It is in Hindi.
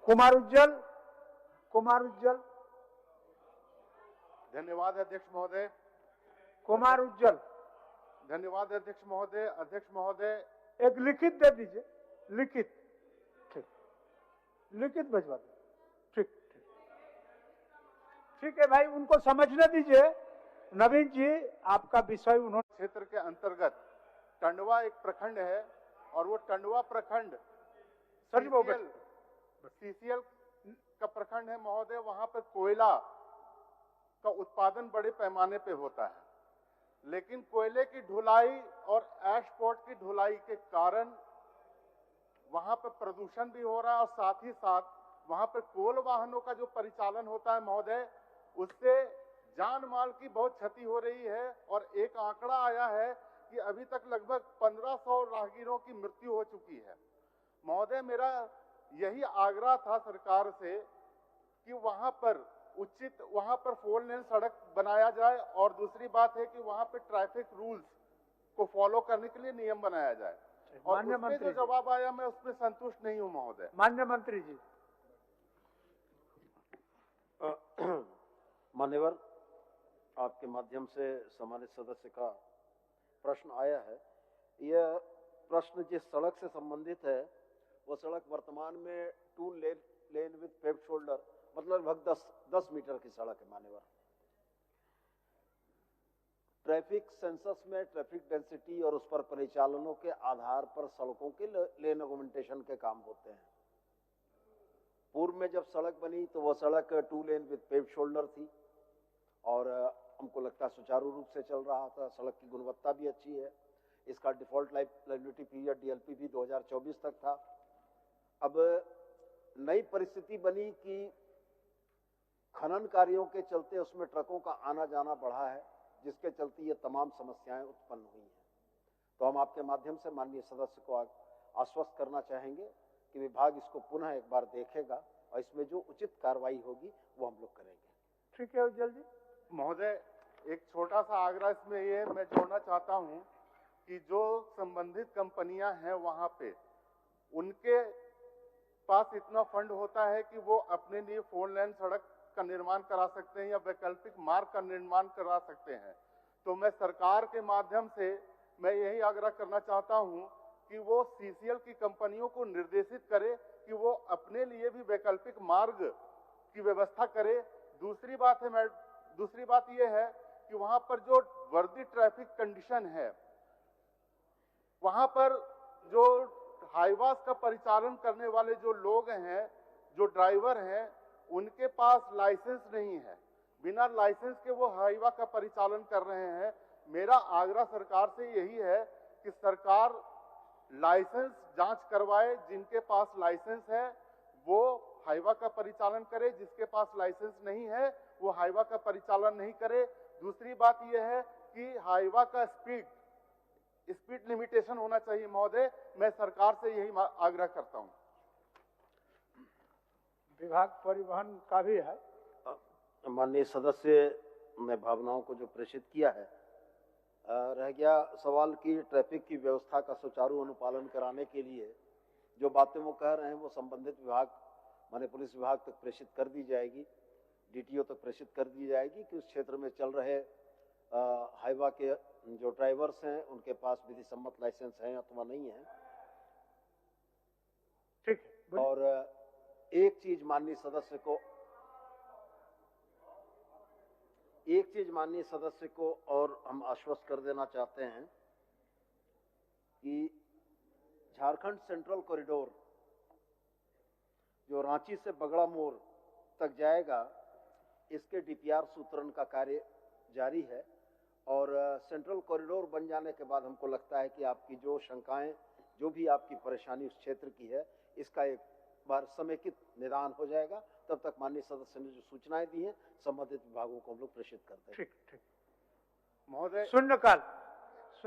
कुमार उज्जवल, कुमार उज्जवल, धन्यवाद अध्यक्ष महोदय। कुमार उज्जवल, धन्यवाद अध्यक्ष महोदय। अध्यक्ष महोदय, एक लिखित दे दीजिए, लिखित। ठीक, लिखित भिजवा दो। ठीक ठीक ठीक है भाई, उनको समझने दीजिए। नवीन जी, आपका विषय उन्होंने क्षेत्र के अंतर्गत टंडवा एक प्रखंड है और वो टंडवा प्रखंड सीसीएल का प्रखंड है महोदय। वहां पर कोयला का उत्पादन बड़े पैमाने पे होता है, लेकिन कोयले की ढुलाई और एशपोर्ट की ढुलाई के कारण वहां पर प्रदूषण भी हो रहा है और साथ ही साथ वहां पर कोल वाहनों का जो परिचालन होता है महोदय, उससे जान माल की बहुत क्षति हो रही है। और एक आंकड़ा आया है कि अभी तक लगभग 1500 राहगीरों की मृत्यु हो चुकी है। महोदय, मेरा यही आग्रह था सरकार से कि वहां पर वहां पर 4 लेन सड़क बनाया जाए और दूसरी बात है कि वहां पर ट्रैफिक रूल्स को फॉलो करने के लिए नियम बनाया जाए। और उसमें जो जवाब आया, मैं उसमें संतुष्ट नहीं हूं महोदय। माननीय मंत्री जी। मान्यवर, आपके माध्यम से सम्मानित सदस्य का प्रश्न आया है। यह प्रश्न जिस सड़क से संबंधित है वो सड़क वर्तमान में 2 लेन विद पेव्ड शोल्डर, मतलब लगभग 10 मीटर की सड़क है। मान्यवर, ट्रैफिक सेंसस में ट्रैफिक डेंसिटी और उस पर परिचालनों के आधार पर सड़कों के लेन ऑगमेंटेशन के काम होते हैं। पूर्व में जब सड़क बनी तो वह सड़क 2 लेन विद पेव्ड शोल्डर थी और हमको लगता है सुचारू रूप से चल रहा था। सड़क की गुणवत्ता भी अच्छी है। इसका डिफॉल्ट लाइबिलिटी पीरियड डीएलपी भी 2024 तक था। अब नई परिस्थिति बनी कि खनन कार्यों के चलते उसमें ट्रकों का आना जाना बढ़ा है, जिसके चलते ये तमाम समस्याएं उत्पन्न हुई हैं। तो हम आपके माध्यम से माननीय सदस्य को आश्वस्त करना चाहेंगे कि विभाग इसको पुनः एक बार देखेगा और इसमें जो उचित कार्रवाई होगी वो हम लोग करेंगे। ठीक है उज्जवल जी। महोदय, एक छोटा सा आग्रह इसमें ये मैं जोड़ना चाहता हूं कि जो संबंधित कंपनियां हैं वहां पे उनके पास इतना फंड होता है कि वो अपने लिए 4 लेन सड़क का निर्माण करा सकते हैं या वैकल्पिक मार्ग का निर्माण करा सकते हैं। तो मैं सरकार के माध्यम से मैं यही आग्रह करना चाहता हूं कि वो सीसीएल की कंपनियों को निर्देशित करे कि वो अपने लिए भी वैकल्पिक मार्ग की व्यवस्था करे। दूसरी बात यह है कि वहां पर जो वर्दी ट्रैफिक कंडीशन है, वहां पर जो हाईवास का परिचालन करने वाले जो लोग हैं, जो ड्राइवर हैं, उनके पास लाइसेंस नहीं है। बिना लाइसेंस के वो हाईवा का परिचालन कर रहे हैं। मेरा आग्रह सरकार से यही है कि सरकार लाइसेंस जांच करवाए। जिनके पास लाइसेंस है वो हाईवा का परिचालन करे, जिसके पास लाइसेंस नहीं है वो हाईवा का परिचालन नहीं करे। दूसरी बात यह है कि हाईवा का स्पीड लिमिटेशन होना चाहिए महोदय। मैं सरकार से यही आग्रह करता हूं। विभाग परिवहन का भी है। माननीय सदस्य ने भावनाओं को जो प्रेषित किया है, रह गया सवाल की ट्रैफिक की व्यवस्था का सुचारू अनुपालन कराने के लिए जो बातें वो कह रहे हैं वो संबंधित विभाग माने पुलिस विभाग तक प्रेषित कर दी जाएगी, डीटीओ तक प्रेषित कर दी जाएगी कि उस क्षेत्र में चल रहे हाईवा के जो ड्राइवर्स हैं उनके पास विधि सम्मत लाइसेंस है अथवा नहीं है। ठीक है। और एक चीज माननीय सदस्य को और हम आश्वस्त कर देना चाहते हैं कि झारखंड सेंट्रल कॉरिडोर जो रांची से बगड़ा मोड़ तक जाएगा, इसके डीपीआर सूत्रण का कार्य जारी है और सेंट्रल कॉरिडोर बन जाने के बाद हमको लगता है कि आपकी जो शंकाएं, जो भी आपकी परेशानी उस क्षेत्र की है, इसका एक बार समेकित निदान हो जाएगा। तब तक माननीय सदस्य ने जो सूचनाएं दी हैं संबंधित विभागों को हम लोग प्रेषित करते हैं। ठीक ठीक महोदय, शून्यकाल।